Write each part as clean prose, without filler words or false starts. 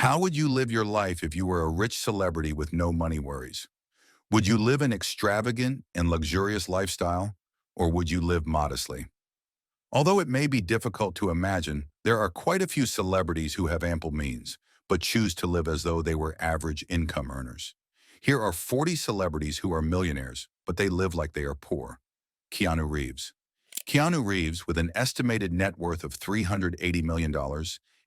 How would you live your life if you were a rich celebrity with no money worries? Would you live an extravagant and luxurious lifestyle, or would you live modestly? Although it may be difficult to imagine, there are quite a few celebrities who have ample means, but choose to live as though they were average income earners. Here are 40 celebrities who are millionaires, but they live like they are poor. Keanu Reeves. Keanu Reeves, with an estimated net worth of $380 million,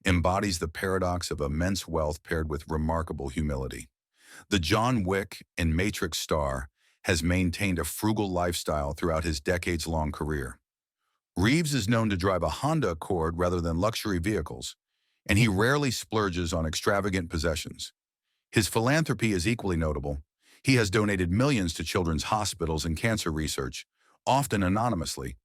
embodies the paradox of immense wealth paired with remarkable humility. The John Wick and Matrix star has maintained a frugal lifestyle throughout his decades-long career. Reeves is known to drive a Honda Accord rather than luxury vehicles, and he rarely splurges on extravagant possessions. His philanthropy is equally notable. He has donated millions to children's hospitals and cancer research, often anonymously.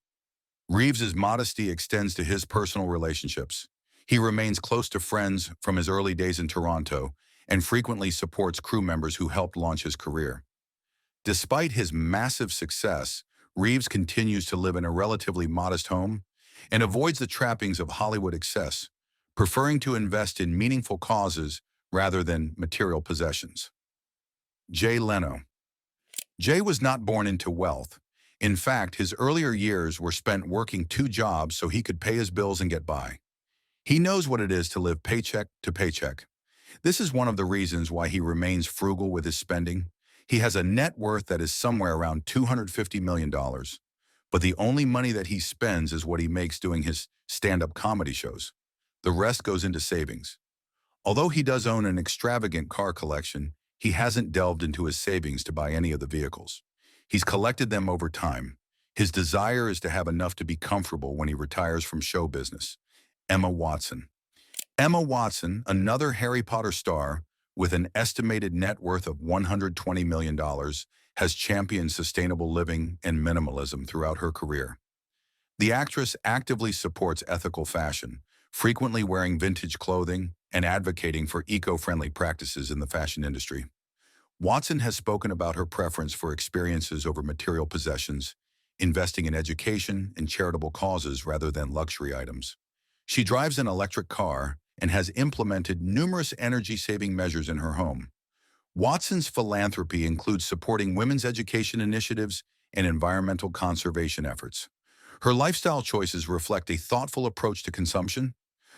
Reeves's modesty extends to his personal relationships. He remains close to friends from his early days in Toronto and frequently supports crew members who helped launch his career. Despite his massive success, Reeves continues to live in a relatively modest home and avoids the trappings of Hollywood excess, preferring to invest in meaningful causes rather than material possessions. Leno. Jay was not born into wealth. In fact, his earlier years were spent working 2 jobs so he could pay his bills and get by. He knows what it is to live paycheck to paycheck. This is one of the reasons why he remains frugal with his spending. He has a net worth that is somewhere around $250 million, but the only money that he spends is what he makes doing his stand-up comedy shows. The rest goes into savings. Although he does own an extravagant car collection, he hasn't delved into his savings to buy any of the vehicles. He's collected them over time. His desire is to have enough to be comfortable when he retires from show business. Emma Watson. Emma Watson, another Harry Potter star with an estimated net worth of $120 million, has championed sustainable living and minimalism throughout her career. The actress actively supports ethical fashion, frequently wearing vintage clothing and advocating for eco-friendly practices in the fashion industry. Watson has spoken about her preference for experiences over material possessions, investing in education and charitable causes rather than luxury items. She drives an electric car and has implemented numerous energy-saving measures in her home. Watson's philanthropy includes supporting women's education initiatives and environmental conservation efforts. Her lifestyle choices reflect a thoughtful approach to consumption.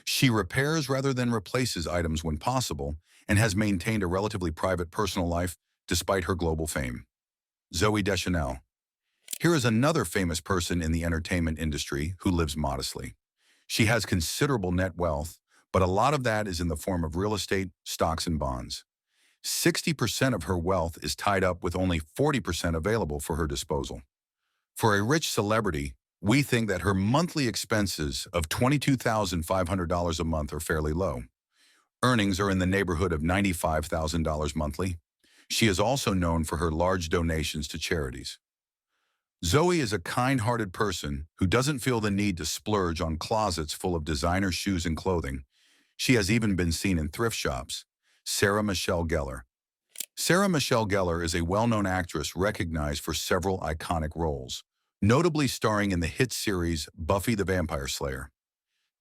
She repairs rather than replaces items when possible and has maintained a relatively private personal life despite her global fame. Zooey Deschanel. Here is another famous person in the entertainment industry who lives modestly. She has considerable net wealth, but a lot of that is in the form of real estate, stocks, and bonds. 60% of her wealth is tied up with only 40% available for her disposal. For a rich celebrity, we think that her monthly expenses of $22,500 a month are fairly low. Earnings are in the neighborhood of $95,000 monthly. She is also known for her large donations to charities. Zooey is a kind-hearted person who doesn't feel the need to splurge on closets full of designer shoes and clothing. She has even been seen in thrift shops. Sarah Michelle Gellar. Sarah Michelle Gellar is a well-known actress recognized for several iconic roles, notably starring in the hit series Buffy the Vampire Slayer.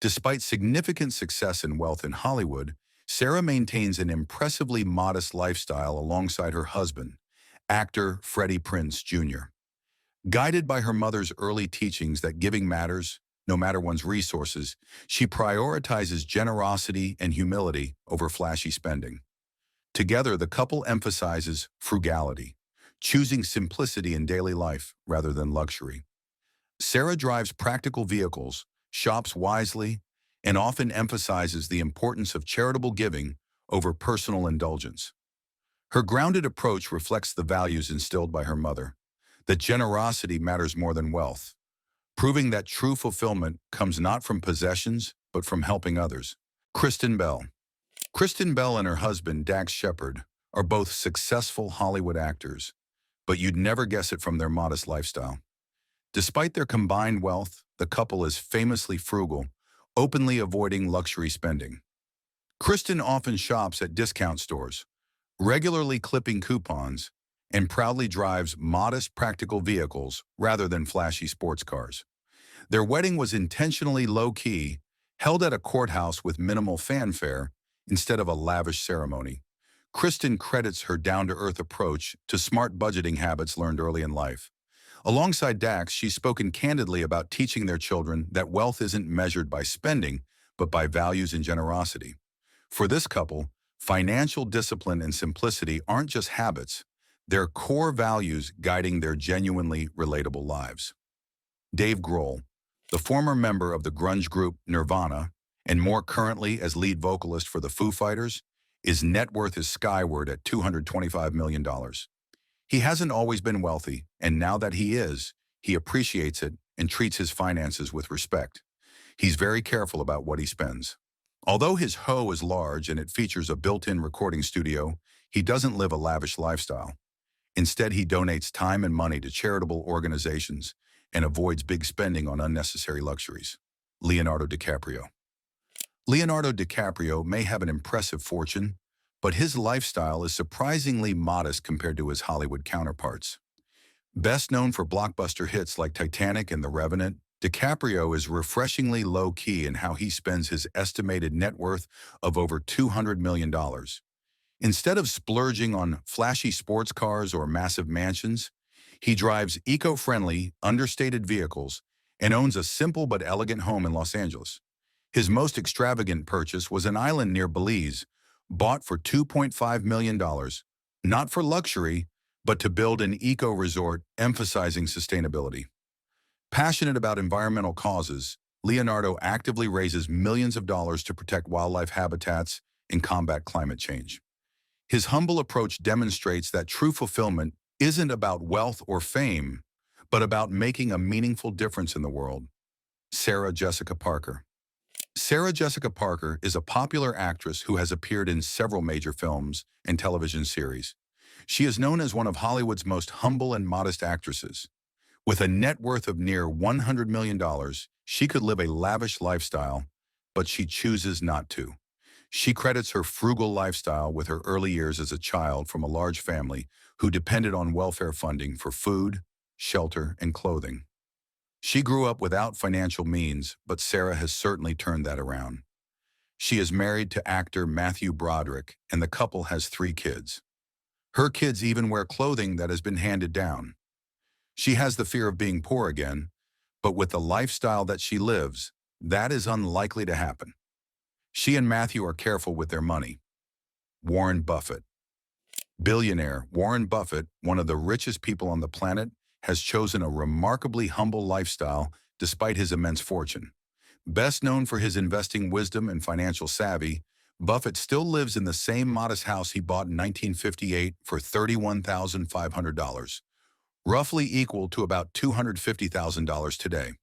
Despite significant success and wealth in Hollywood, Sarah maintains an impressively modest lifestyle alongside her husband, actor Freddie Prinze Jr. Guided by her mother's early teachings that giving matters, no matter one's resources, she prioritizes generosity and humility over flashy spending. Together, the couple emphasizes frugality, choosing simplicity in daily life rather than luxury. Sarah drives practical vehicles, shops wisely, and often emphasizes the importance of charitable giving over personal indulgence. Her grounded approach reflects the values instilled by her mother, that generosity matters more than wealth, proving that true fulfillment comes not from possessions, but from helping others. Kristen Bell. Kristen Bell and her husband, Dax Shepard, are both successful Hollywood actors, but you'd never guess it from their modest lifestyle. Despite their combined wealth, the couple is famously frugal, openly avoiding luxury spending. Kristen often shops at discount stores, regularly clipping coupons, and proudly drives modest, practical vehicles rather than flashy sports cars. Their wedding was intentionally low-key, held at a courthouse with minimal fanfare, instead of a lavish ceremony. Kristen credits her down-to-earth approach to smart budgeting habits learned early in life. Alongside Dax, she's spoken candidly about teaching their children that wealth isn't measured by spending, but by values and generosity. For this couple, financial discipline and simplicity aren't just habits, they're core values guiding their genuinely relatable lives. Dave Grohl, the former member of the grunge group Nirvana, and more currently as lead vocalist for the Foo Fighters, his net worth is skyward at $225 million. He hasn't always been wealthy, and now that he is, he appreciates it and treats his finances with respect. He's very careful about what he spends. Although his hoe is large and it features a built-in recording studio, he doesn't live a lavish lifestyle. Instead, he donates time and money to charitable organizations and avoids big spending on unnecessary luxuries. Leonardo DiCaprio. Leonardo DiCaprio may have an impressive fortune, but his lifestyle is surprisingly modest compared to his Hollywood counterparts. Best known for blockbuster hits like Titanic and The Revenant, DiCaprio is refreshingly low-key in how he spends his estimated net worth of over $200 million. Instead of splurging on flashy sports cars or massive mansions, he drives eco-friendly, understated vehicles and owns a simple but elegant home in Los Angeles. His most extravagant purchase was an island near Belize, bought for $2.5 million, not for luxury, but to build an eco-resort emphasizing sustainability. Passionate about environmental causes, Leonardo actively raises millions of dollars to protect wildlife habitats and combat climate change. His humble approach demonstrates that true fulfillment isn't about wealth or fame, but about making a meaningful difference in the world. Sarah Jessica Parker. Sarah Jessica Parker is a popular actress who has appeared in several major films and television series. She is known as one of Hollywood's most humble and modest actresses. With a net worth of near $100 million, she could live a lavish lifestyle, but she chooses not to. She credits her frugal lifestyle with her early years as a child from a large family who depended on welfare funding for food, shelter, and clothing. She grew up without financial means, but Sarah has certainly turned that around. She is married to actor Matthew Broderick, and the couple has 3 kids. Her kids even wear clothing that has been handed down. She has the fear of being poor again, but with the lifestyle that she lives, that is unlikely to happen. She and Matthew are careful with their money. Warren Buffett. Billionaire Warren Buffett, one of the richest people on the planet, has chosen a remarkably humble lifestyle despite his immense fortune. Best known for his investing wisdom and financial savvy, Buffett still lives in the same modest house he bought in 1958 for $31,500, roughly equal to about $250,000 today.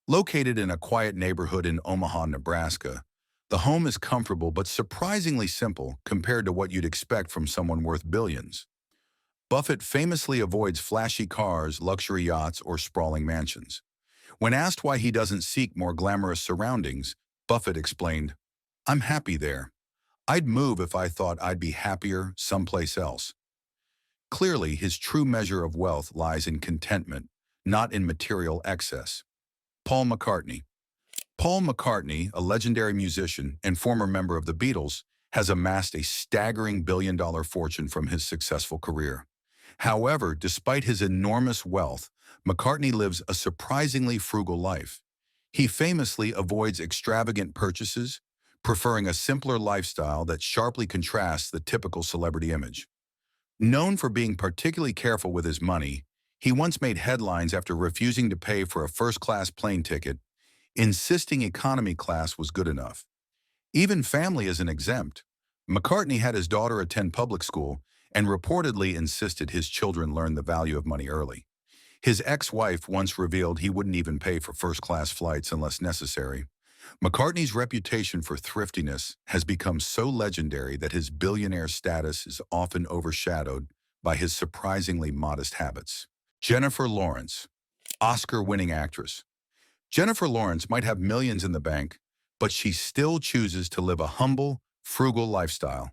Located in a quiet neighborhood in Omaha, Nebraska, the home is comfortable but surprisingly simple compared to what you'd expect from someone worth billions. Buffett famously avoids flashy cars, luxury yachts, or sprawling mansions. When asked why he doesn't seek more glamorous surroundings, Buffett explained, "I'm happy there. I'd move if I thought I'd be happier someplace else." Clearly, his true measure of wealth lies in contentment, not in material excess. Paul McCartney. Paul McCartney, a legendary musician and former member of the Beatles, has amassed a staggering billion-dollar fortune from his successful career. However, despite his enormous wealth, McCartney lives a surprisingly frugal life. He famously avoids extravagant purchases, preferring a simpler lifestyle that sharply contrasts the typical celebrity image. Known for being particularly careful with his money, he once made headlines after refusing to pay for a first-class plane ticket, insisting economy class was good enough. Even family isn't exempt. McCartney had his daughter attend public school and reportedly insisted his children learn the value of money early. His ex-wife once revealed he wouldn't even pay for first-class flights unless necessary. McCartney's reputation for thriftiness has become so legendary that his billionaire status is often overshadowed by his surprisingly modest habits. Jennifer Lawrence, Oscar-winning actress. Jennifer Lawrence might have millions in the bank, but she still chooses to live a humble, frugal lifestyle.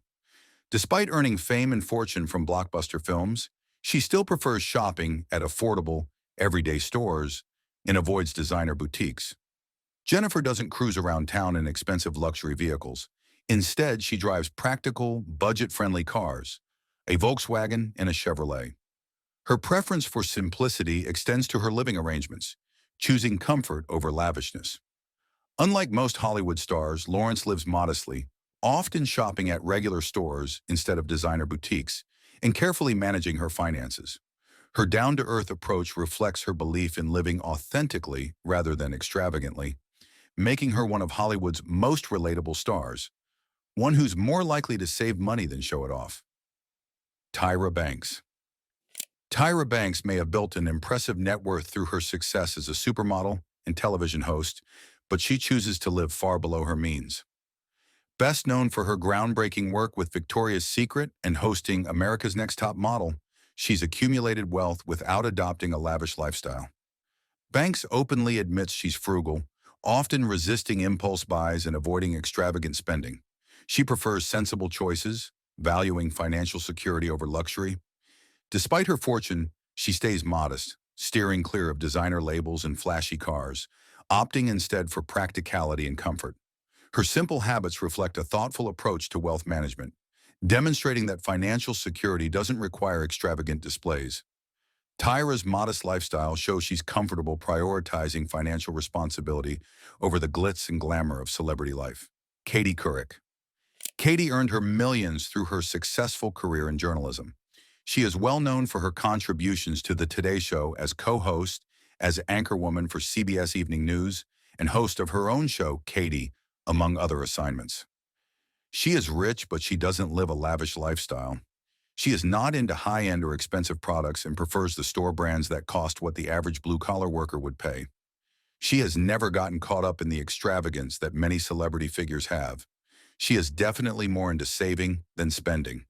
Despite earning fame and fortune from blockbuster films, she still prefers shopping at affordable, everyday stores and avoids designer boutiques. Jennifer doesn't cruise around town in expensive luxury vehicles. Instead, she drives practical, budget-friendly cars, a Volkswagen and a Chevrolet. Her preference for simplicity extends to her living arrangements, choosing comfort over lavishness. Unlike most Hollywood stars, Lawrence lives modestly, often shopping at regular stores instead of designer boutiques, and carefully managing her finances. Her down-to-earth approach reflects her belief in living authentically rather than extravagantly, making her one of Hollywood's most relatable stars, one who's more likely to save money than show it off. Tyra Banks. Tyra Banks may have built an impressive net worth through her success as a supermodel and television host, but she chooses to live far below her means. Best known for her groundbreaking work with Victoria's Secret and hosting America's Next Top Model, she's accumulated wealth without adopting a lavish lifestyle. Banks openly admits she's frugal, often resisting impulse buys and avoiding extravagant spending. She prefers sensible choices, valuing financial security over luxury. Despite her fortune, she stays modest, steering clear of designer labels and flashy cars, opting instead for practicality and comfort. Her simple habits reflect a thoughtful approach to wealth management, demonstrating that financial security doesn't require extravagant displays. Tyra's modest lifestyle shows she's comfortable prioritizing financial responsibility over the glitz and glamour of celebrity life. Couric. Katie earned her millions through her successful career in journalism. She is well known for her contributions to The Today Show as co-host, as anchorwoman for CBS Evening News, and host of her own show, Katie, among other assignments. She is rich, but she doesn't live a lavish lifestyle. She is not into high-end or expensive products and prefers the store brands that cost what the average blue-collar worker would pay. She has never gotten caught up in the extravagance that many celebrity figures have. She is definitely more into saving than spending.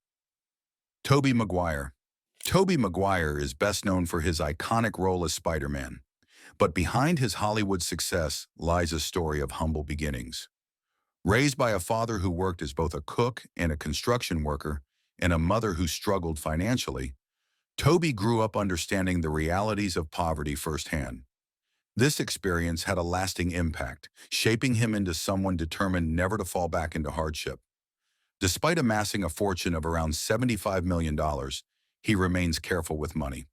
Tobey Maguire. Tobey Maguire is best known for his iconic role as Spider-Man, but behind his Hollywood success lies a story of humble beginnings. Raised by a father who worked as both a cook and a construction worker, and a mother who struggled financially, Tobey grew up understanding the realities of poverty firsthand. This experience had a lasting impact, shaping him into someone determined never to fall back into hardship. Despite amassing a fortune of around $75 million, he remains careful with money.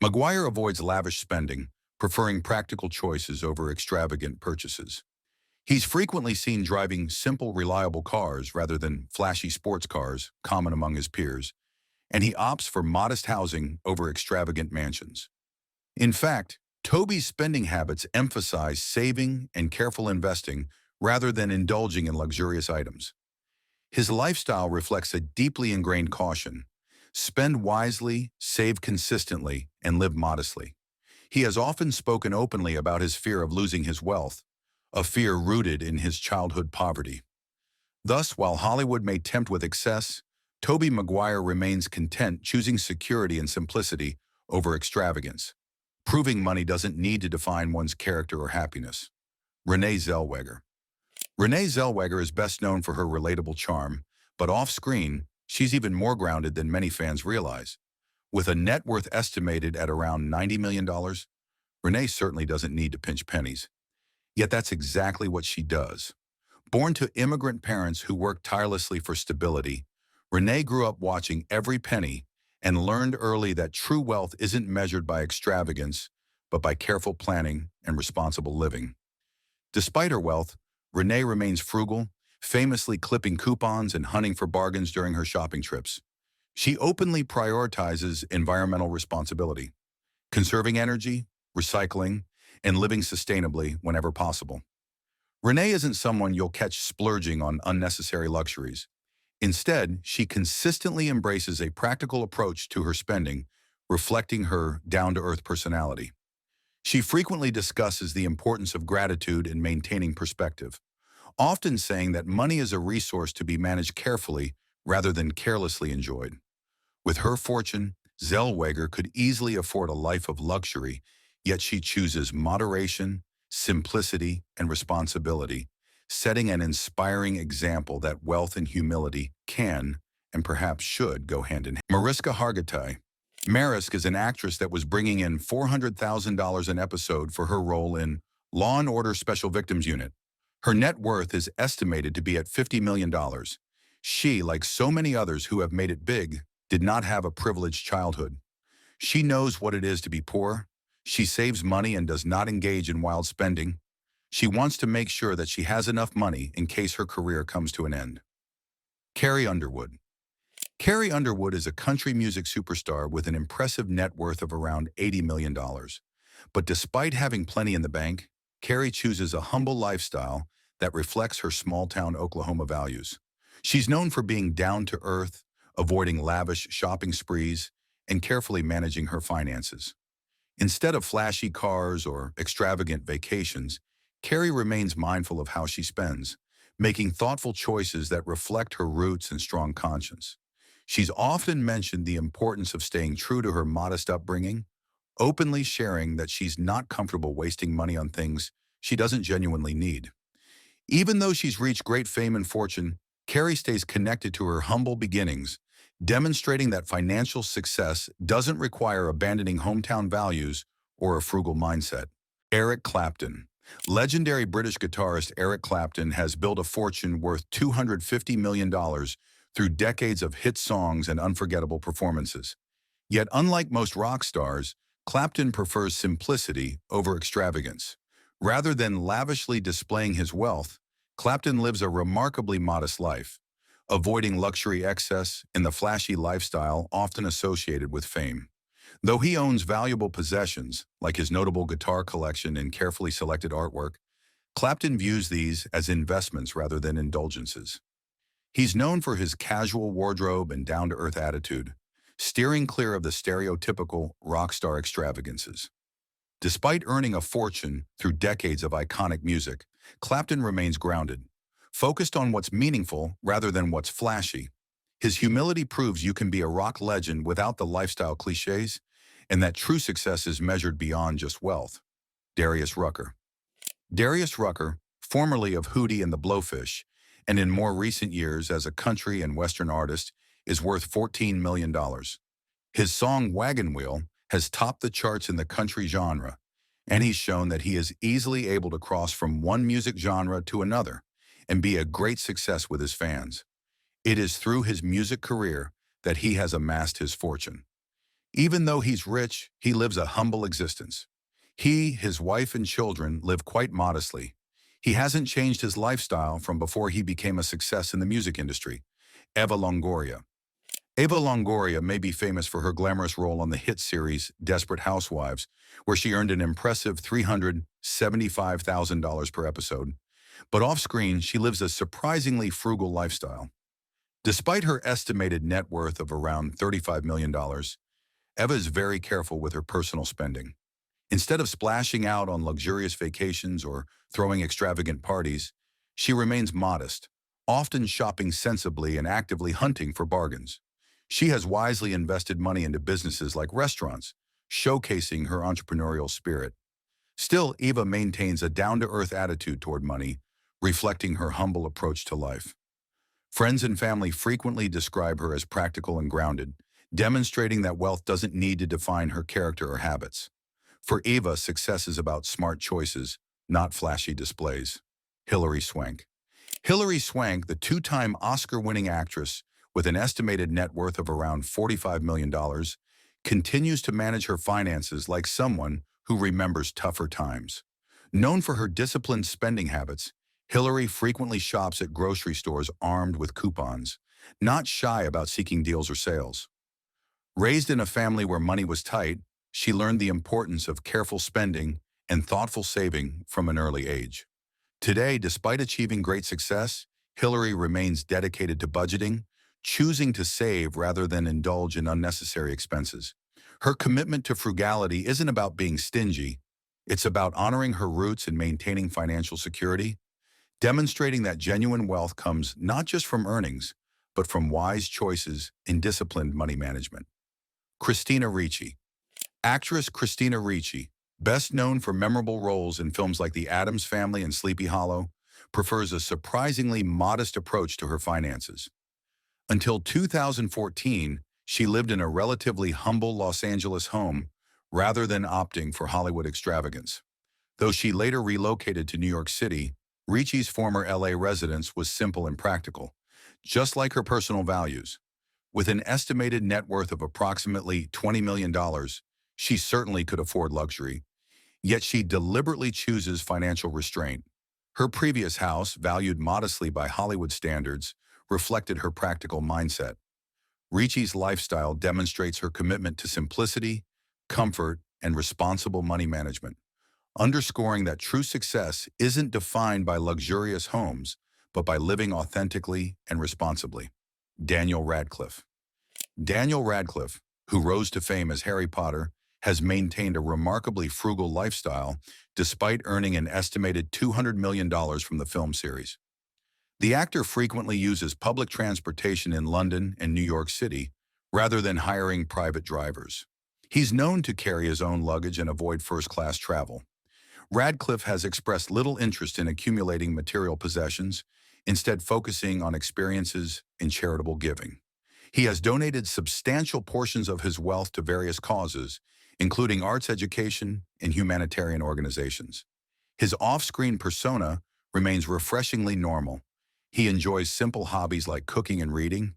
Maguire avoids lavish spending, preferring practical choices over extravagant purchases. He's frequently seen driving simple, reliable cars rather than flashy sports cars common among his peers, and he opts for modest housing over extravagant mansions. In fact, Tobey's spending habits emphasize saving and careful investing rather than indulging in luxurious items. His lifestyle reflects a deeply ingrained caution: spend wisely, save consistently, and live modestly. He has often spoken openly about his fear of losing his wealth, a fear rooted in his childhood poverty. Thus, while Hollywood may tempt with excess, Tobey Maguire remains content, choosing security and simplicity over extravagance, proving money doesn't need to define one's character or happiness. Renée Zellweger. Renée Zellweger is best known for her relatable charm, but off-screen, she's even more grounded than many fans realize. With a net worth estimated at around $90 million, Renée certainly doesn't need to pinch pennies. Yet that's exactly what she does. Born to immigrant parents who worked tirelessly for stability, Renée grew up watching every penny and learned early that true wealth isn't measured by extravagance, but by careful planning and responsible living. Despite her wealth, Renée remains frugal, famously clipping coupons and hunting for bargains during her shopping trips. She openly prioritizes environmental responsibility, conserving energy, recycling, and living sustainably whenever possible. Renée isn't someone you'll catch splurging on unnecessary luxuries. Instead, she consistently embraces a practical approach to her spending, reflecting her down-to-earth personality. She frequently discusses the importance of gratitude in maintaining perspective, often saying that money is a resource to be managed carefully rather than carelessly enjoyed. With her fortune, Zellweger could easily afford a life of luxury, yet she chooses moderation, simplicity, and responsibility, setting an inspiring example that wealth and humility can, and perhaps should, go hand in hand. Mariska Hargitay. Mariska is an actress that was bringing in $400,000 an episode for her role in Law & Order Special Victims Unit. Her net worth is estimated to be at $50 million. She, like so many others who have made it big, did not have a privileged childhood. She knows what it is to be poor. She saves money and does not engage in wild spending. She wants to make sure that she has enough money in case her career comes to an end. Carrie Underwood. Carrie Underwood is a country music superstar with an impressive net worth of around $80 million. But despite having plenty in the bank, Carrie chooses a humble lifestyle that reflects her small-town Oklahoma values. She's known for being down-to-earth, avoiding lavish shopping sprees, and carefully managing her finances. Instead of flashy cars or extravagant vacations, Carrie remains mindful of how she spends, making thoughtful choices that reflect her roots and strong conscience. She's often mentioned the importance of staying true to her modest upbringing, openly sharing that she's not comfortable wasting money on things she doesn't genuinely need. Even though she's reached great fame and fortune, Carrie stays connected to her humble beginnings, demonstrating that financial success doesn't require abandoning hometown values or a frugal mindset. Eric Clapton. Legendary British guitarist Eric Clapton has built a fortune worth $250 million through decades of hit songs and unforgettable performances. Yet unlike most rock stars, Clapton prefers simplicity over extravagance. Rather than lavishly displaying his wealth, Clapton lives a remarkably modest life, avoiding luxury excess and the flashy lifestyle often associated with fame. Though he owns valuable possessions, like his notable guitar collection and carefully selected artwork, Clapton views these as investments rather than indulgences. He's known for his casual wardrobe and down-to-earth attitude, steering clear of the stereotypical rock star extravagances. Despite earning a fortune through decades of iconic music, Clapton remains grounded, focused on what's meaningful rather than what's flashy. His humility proves you can be a rock legend without the lifestyle cliches, and that true success is measured beyond just wealth. Darius Rucker. Darius Rucker, formerly of Hootie and the Blowfish, and in more recent years as a country and Western artist, is worth $14 million. His song Wagon Wheel has topped the charts in the country genre, and he's shown that he is easily able to cross from one music genre to another and be a great success with his fans. It is through his music career that he has amassed his fortune. Even though he's rich, he lives a humble existence. He, his wife, and children live quite modestly. He hasn't changed his lifestyle from before he became a success in the music industry. Eva Longoria. Eva Longoria may be famous for her glamorous role on the hit series Desperate Housewives, where she earned an impressive $375,000 per episode. But off-screen, she lives a surprisingly frugal lifestyle. Despite her estimated net worth of around $35 million, Eva is very careful with her personal spending. Instead of splashing out on luxurious vacations or throwing extravagant parties, she remains modest, often shopping sensibly and actively hunting for bargains. She has wisely invested money into businesses like restaurants, showcasing her entrepreneurial spirit. Still, Eva maintains a down-to-earth attitude toward money, reflecting her humble approach to life. Friends and family frequently describe her as practical and grounded, demonstrating that wealth doesn't need to define her character or habits. For Eva, success is about smart choices, not flashy displays. Hilary Swank. Hilary Swank, the two-time Oscar-winning actress with an estimated net worth of around $45 million, continues to manage her finances like someone who remembers tougher times. Known for her disciplined spending habits, Hilary frequently shops at grocery stores armed with coupons, not shy about seeking deals or sales. Raised in a family where money was tight, she learned the importance of careful spending and thoughtful saving from an early age. Today, despite achieving great success, Hilary remains dedicated to budgeting, choosing to save rather than indulge in unnecessary expenses. Her commitment to frugality isn't about being stingy. It's about honoring her roots and maintaining financial security, demonstrating that genuine wealth comes not just from earnings, but from wise choices and disciplined money management. Christina Ricci. Actress Christina Ricci, best known for memorable roles in films like The Addams Family and Sleepy Hollow, prefers a surprisingly modest approach to her finances. Until 2014, she lived in a relatively humble Los Angeles home rather than opting for Hollywood extravagance. Though she later relocated to New York City, Ricci's former LA residence was simple and practical, just like her personal values. With an estimated net worth of approximately $20 million, she certainly could afford luxury, yet she deliberately chooses financial restraint. Her previous house, valued modestly by Hollywood standards, reflected her practical mindset. Ricci's lifestyle demonstrates her commitment to simplicity, comfort, and responsible money management, underscoring that true success isn't defined by luxurious homes, but by living authentically and responsibly. Daniel Radcliffe. Daniel Radcliffe, who rose to fame as Harry Potter, has maintained a remarkably frugal lifestyle despite earning an estimated $200 million from the film series. The actor frequently uses public transportation in London and New York City rather than hiring private drivers. He's known to carry his own luggage and avoid first-class travel. Radcliffe has expressed little interest in accumulating material possessions, instead focusing on experiences and charitable giving. He has donated substantial portions of his wealth to various causes, including arts education and humanitarian organizations. His off-screen persona remains refreshingly normal. He enjoys simple hobbies like cooking and reading,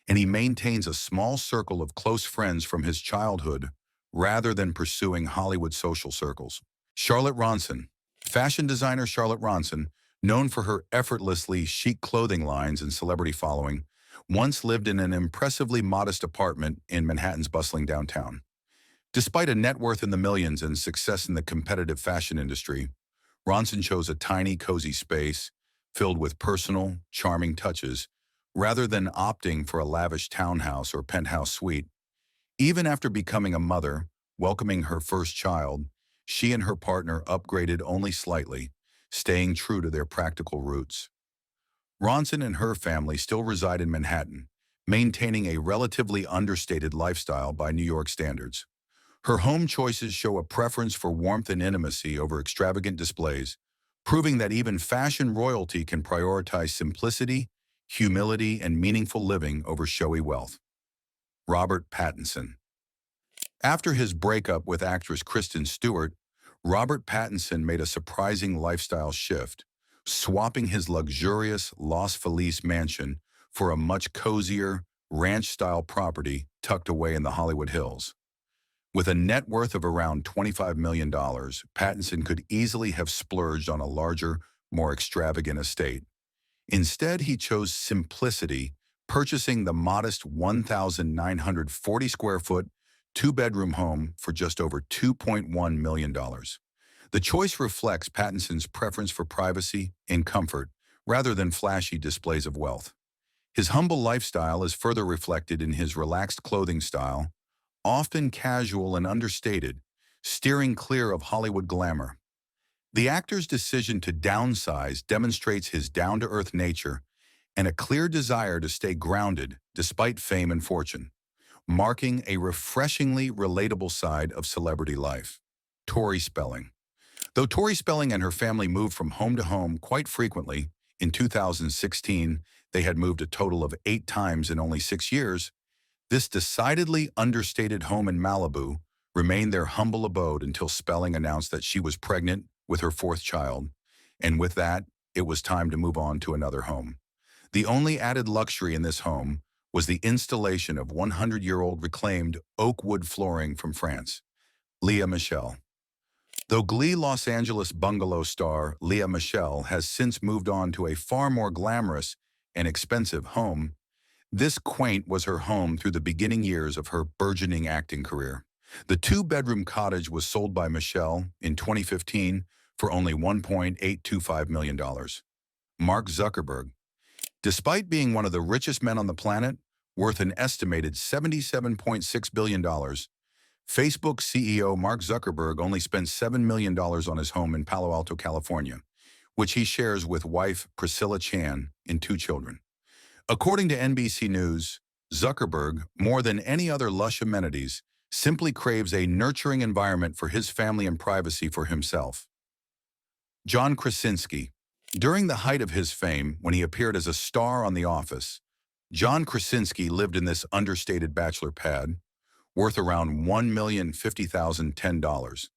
and he maintains a small circle of close friends from his childhood rather than pursuing Hollywood social circles. Charlotte Ronson. Fashion designer Charlotte Ronson, known for her effortlessly chic clothing lines and celebrity following, once lived in an impressively modest apartment in Manhattan's bustling downtown. Despite a net worth in the millions and success in the competitive fashion industry, Ronson chose a tiny, cozy space filled with personal, charming touches rather than opting for a lavish townhouse or penthouse suite. Even after becoming a mother, welcoming her first child, she and her partner upgraded only slightly, staying true to their practical roots. Ronson and her family still reside in Manhattan, maintaining a relatively understated lifestyle by New York standards. Her home choices show a preference for warmth and intimacy over extravagant displays, proving that even fashion royalty can prioritize simplicity, humility, and meaningful living over showy wealth. Robert Pattinson. After his breakup with actress Kristen Stewart, Robert Pattinson made a surprising lifestyle shift, swapping his luxurious Los Feliz mansion for a much cozier, ranch-style property tucked away in the Hollywood Hills. With a net worth of around $25 million, Pattinson could easily have splurged on a larger, more extravagant estate. Instead, he chose simplicity, purchasing the modest 1,940 square foot, two-bedroom home for just over $2.1 million. The choice reflects Pattinson's preference for privacy and comfort rather than flashy displays of wealth. His humble lifestyle is further reflected in his relaxed clothing style, often casual and understated, steering clear of Hollywood glamour. The actor's decision to downsize demonstrates his down-to-earth nature and a clear desire to stay grounded despite fame and fortune, marking a refreshingly relatable side of celebrity life. Tori Spelling. Though Tori Spelling and her family moved from home to home quite frequently, in 2016 they had moved a total of 8 times in only 6 years, this decidedly understated home in Malibu remained their humble abode until Spelling announced that she was pregnant with her 4th child, and with that, it was time to move on to another home. The only added luxury in this home was the installation of 100-year-old reclaimed oak wood flooring from France. Lea Michele. Though Glee Los Angeles bungalow star Lea Michele has since moved on to a far more glamorous and expensive home, this quaint was her home through the beginning years of her burgeoning acting career. The 2-bedroom cottage was sold by Michele in 2015 for only $1.825 million. Mark Zuckerberg. Despite being one of the richest men on the planet, worth an estimated $77.6 billion, Facebook CEO Mark Zuckerberg only spent $7 million on his home in Palo Alto, California, which he shares with wife Priscilla Chan and 2 children. According to NBC News, Zuckerberg, more than any other lush amenities, simply craves a nurturing environment for his family and privacy for himself. John Krasinski. During the height of his fame, when he appeared as a star on The Office, John Krasinski lived in this understated bachelor pad, worth around $1,050,010.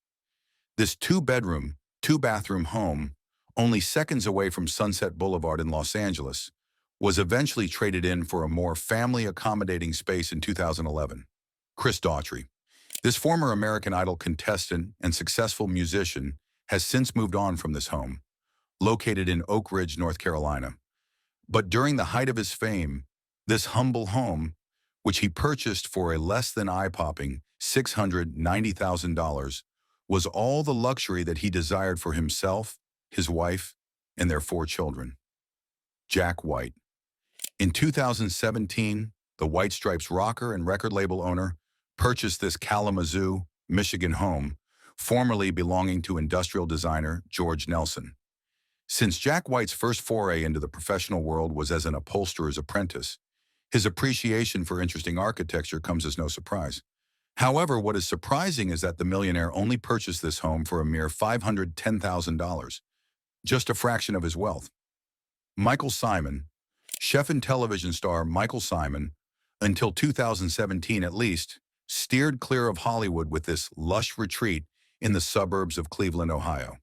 This 2-bedroom, 2-bathroom home only seconds away from Sunset Boulevard in Los Angeles, was eventually traded in for a more family-accommodating space in 2011. Chris Daughtry. This former American Idol contestant and successful musician has since moved on from this home, located in Oak Ridge, North Carolina. But during the height of his fame, this humble home, which he purchased for a less than eye-popping $690,000, was all the luxury that he desired for himself, his wife, and their 4 children. Jack White. In 2017, the White Stripes rocker and record label owner purchased this Kalamazoo, Michigan home, formerly belonging to industrial designer George Nelson. Since Jack White's first foray into the professional world was as an upholsterer's apprentice, his appreciation for interesting architecture comes as no surprise. However, what is surprising is that the millionaire only purchased this home for a mere $510,000, just a fraction of his wealth. Michael Symon. Chef and television star Michael Symon, until 2017 at least, steered clear of Hollywood with this lush retreat in the suburbs of Cleveland, Ohio.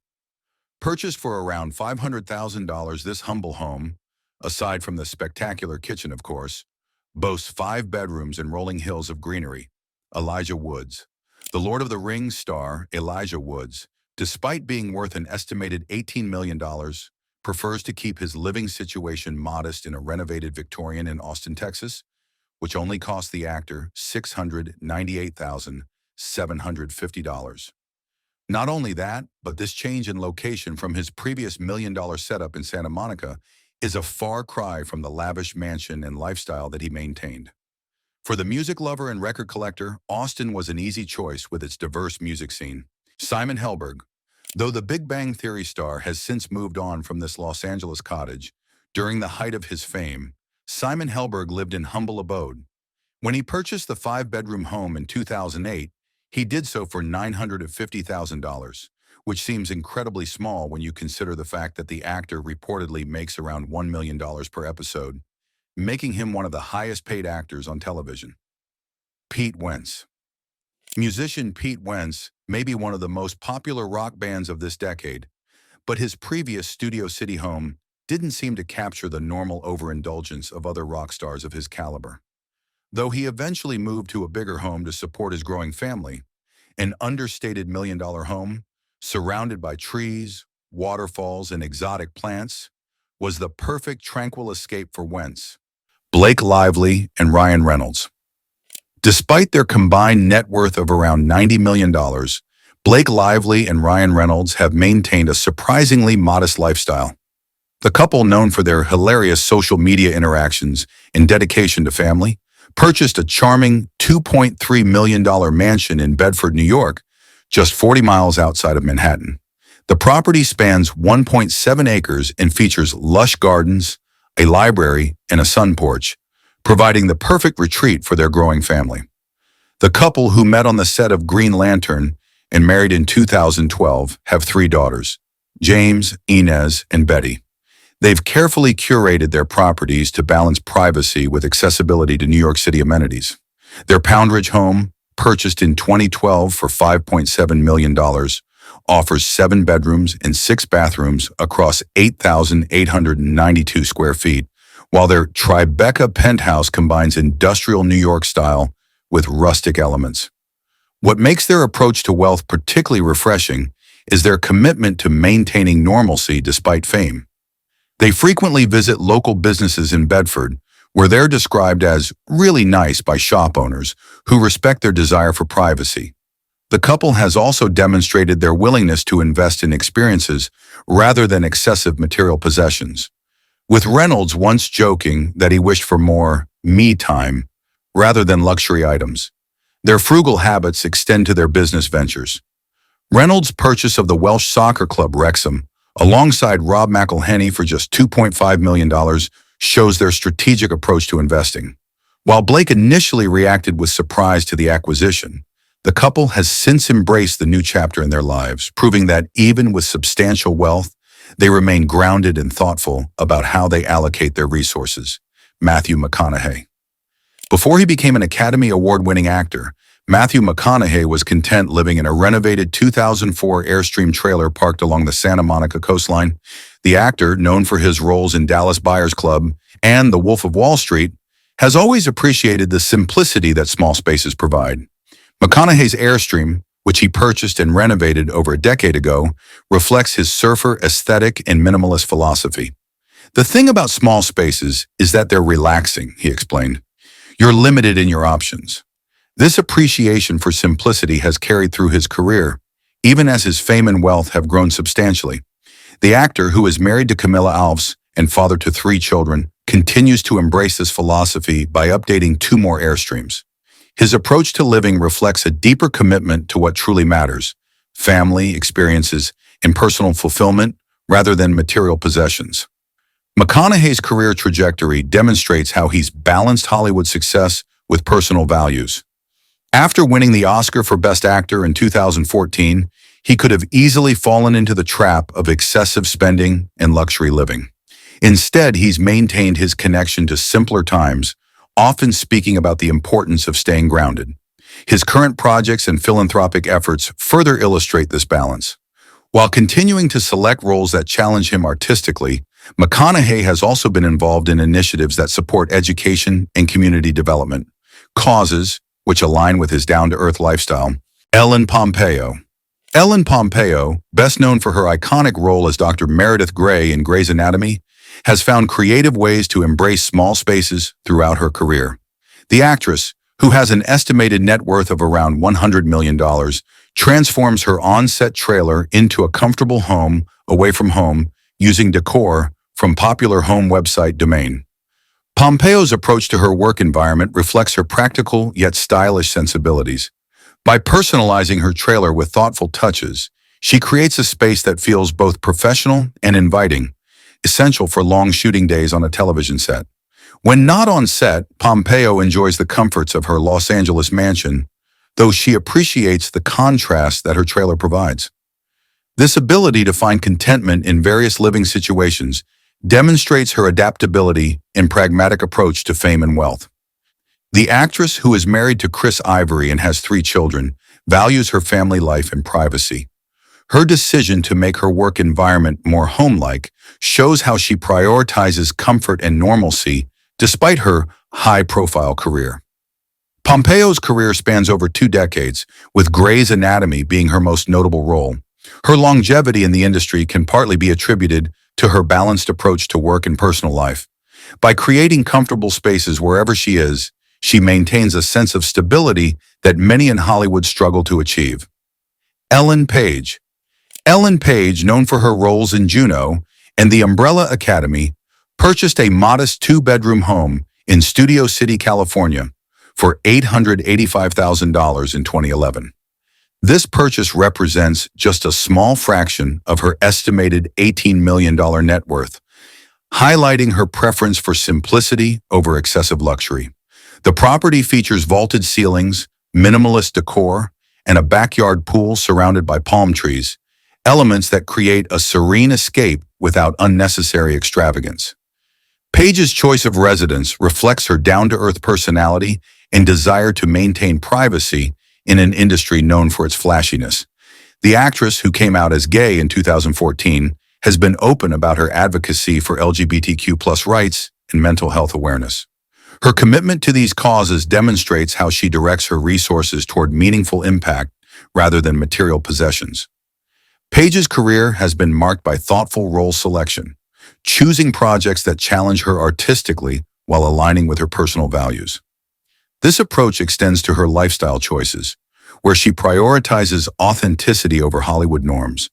Purchased for around $500,000, this humble home, aside from the spectacular kitchen of course, boasts 5 bedrooms and rolling hills of greenery. Elijah Woods. The Lord of the Rings star, Elijah Woods, despite being worth an estimated $18 million, prefers to keep his living situation modest in a renovated Victorian in Austin, Texas, which only cost the actor $698,750. Not only that, but this change in location from his previous $1 million setup in Santa Monica is a far cry from the lavish mansion and lifestyle that he maintained. For the music lover and record collector, Austin was an easy choice with its diverse music scene. Simon Helberg. Though the Big Bang Theory star has since moved on from this Los Angeles cottage, during the height of his fame, Simon Helberg lived in humble abode. When he purchased the 5-bedroom home in 2008, he did so for $950,000, which seems incredibly small when you consider the fact that the actor reportedly makes around $1 million per episode, making him one of the highest-paid actors on television. Pete Wentz. Musician Pete Wentz may be one of the most popular rock bands of this decade, but his previous Studio City home didn't seem to capture the normal overindulgence of other rock stars of his caliber. Though he eventually moved to a bigger home to support his growing family, an understated $1 million home, surrounded by trees, waterfalls, and exotic plants, was the perfect tranquil escape for Wentz, Blake Lively, and Ryan Reynolds. Despite their combined net worth of around $90 million, Blake Lively and Ryan Reynolds have maintained a surprisingly modest lifestyle. The couple, known for their hilarious social media interactions and dedication to family, purchased a charming $2.3 million mansion in Bedford, New York, just 40 miles outside of Manhattan. The property spans 1.7 acres and features lush gardens, a library, and a sun porch, providing the perfect retreat for their growing family. The couple, who met on the set of Green Lantern and married in 2012, have 3 daughters, James, Inez, and Betty. They've carefully curated their properties to balance privacy with accessibility to New York City amenities. Their Poundridge home, purchased in 2012 for $5.7 million, offers 7 bedrooms and 6 bathrooms across 8,892 square feet, while their Tribeca penthouse combines industrial New York style with rustic elements. What makes their approach to wealth particularly refreshing is their commitment to maintaining normalcy despite fame. They frequently visit local businesses in Bedford, where they're described as really nice by shop owners who respect their desire for privacy. The couple has also demonstrated their willingness to invest in experiences rather than excessive material possessions, with Reynolds once joking that he wished for more me time rather than luxury items. Their frugal habits extend to their business ventures. Reynolds' purchase of the Welsh soccer club Wrexham, alongside Rob McElhenney for just $2.5 million, shows their strategic approach to investing. While Blake initially reacted with surprise to the acquisition, the couple has since embraced the new chapter in their lives, proving that even with substantial wealth, they remain grounded and thoughtful about how they allocate their resources. Matthew McConaughey. Before he became an Academy Award-winning actor, Matthew McConaughey was content living in a renovated 2004 Airstream trailer parked along the Santa Monica coastline. The actor, known for his roles in Dallas Buyers Club and The Wolf of Wall Street, has always appreciated the simplicity that small spaces provide. McConaughey's Airstream, which he purchased and renovated over a decade ago, reflects his surfer aesthetic and minimalist philosophy. "The thing about small spaces is that they're relaxing," he explained. "You're limited in your options." This appreciation for simplicity has carried through his career, even as his fame and wealth have grown substantially. The actor, who is married to Camilla Alves and father to 3 children, continues to embrace this philosophy by updating 2 more Airstreams. His approach to living reflects a deeper commitment to what truly matters: family, experiences, and personal fulfillment rather than material possessions. McConaughey's career trajectory demonstrates how he's balanced Hollywood success with personal values. After winning the Oscar for Best Actor in 2014, he could have easily fallen into the trap of excessive spending and luxury living. Instead, he's maintained his connection to simpler times, often speaking about the importance of staying grounded. His current projects and philanthropic efforts further illustrate this balance. While continuing to select roles that challenge him artistically, McConaughey has also been involved in initiatives that support education and community development, causes which align with his down-to-earth lifestyle. Ellen Pompeo. Ellen Pompeo, best known for her iconic role as Dr. Meredith Grey in Grey's Anatomy, has found creative ways to embrace small spaces throughout her career. The actress, who has an estimated net worth of around $100 million, transforms her on-set trailer into a comfortable home away from home using decor from popular home website Domain. Pompeo's approach to her work environment reflects her practical yet stylish sensibilities. By personalizing her trailer with thoughtful touches, she creates a space that feels both professional and inviting, essential for long shooting days on a television set. When not on set, Pompeo enjoys the comforts of her Los Angeles mansion, though she appreciates the contrast that her trailer provides. This ability to find contentment in various living situations demonstrates her adaptability and pragmatic approach to fame and wealth. The actress, who is married to Chris Ivory and has 3 children, values her family life and privacy. Her decision to make her work environment more home-like shows how she prioritizes comfort and normalcy despite her high-profile career. Pompeo's career spans over 2 decades, with Grey's Anatomy being her most notable role. Her longevity in the industry can partly be attributed to her balanced approach to work and personal life. By creating comfortable spaces wherever she is, she maintains a sense of stability that many in Hollywood struggle to achieve. Ellen Page. Ellen Page, known for her roles in Juno and The Umbrella Academy, purchased a modest 2-bedroom home in Studio City, California, for $885,000 in 2011. This purchase represents just a small fraction of her estimated $18 million net worth, highlighting her preference for simplicity over excessive luxury. The property features vaulted ceilings, minimalist decor, and a backyard pool surrounded by palm trees, elements that create a serene escape without unnecessary extravagance. Page's choice of residence reflects her down-to-earth personality and desire to maintain privacy in an industry known for its flashiness. The actress, who came out as gay in 2014, has been open about her advocacy for LGBTQ+ rights and mental health awareness. Her commitment to these causes demonstrates how she directs her resources toward meaningful impact rather than material possessions. Page's career has been marked by thoughtful role selection, choosing projects that challenge her artistically while aligning with her personal values. This approach extends to her lifestyle choices, where she prioritizes authenticity over Hollywood norms.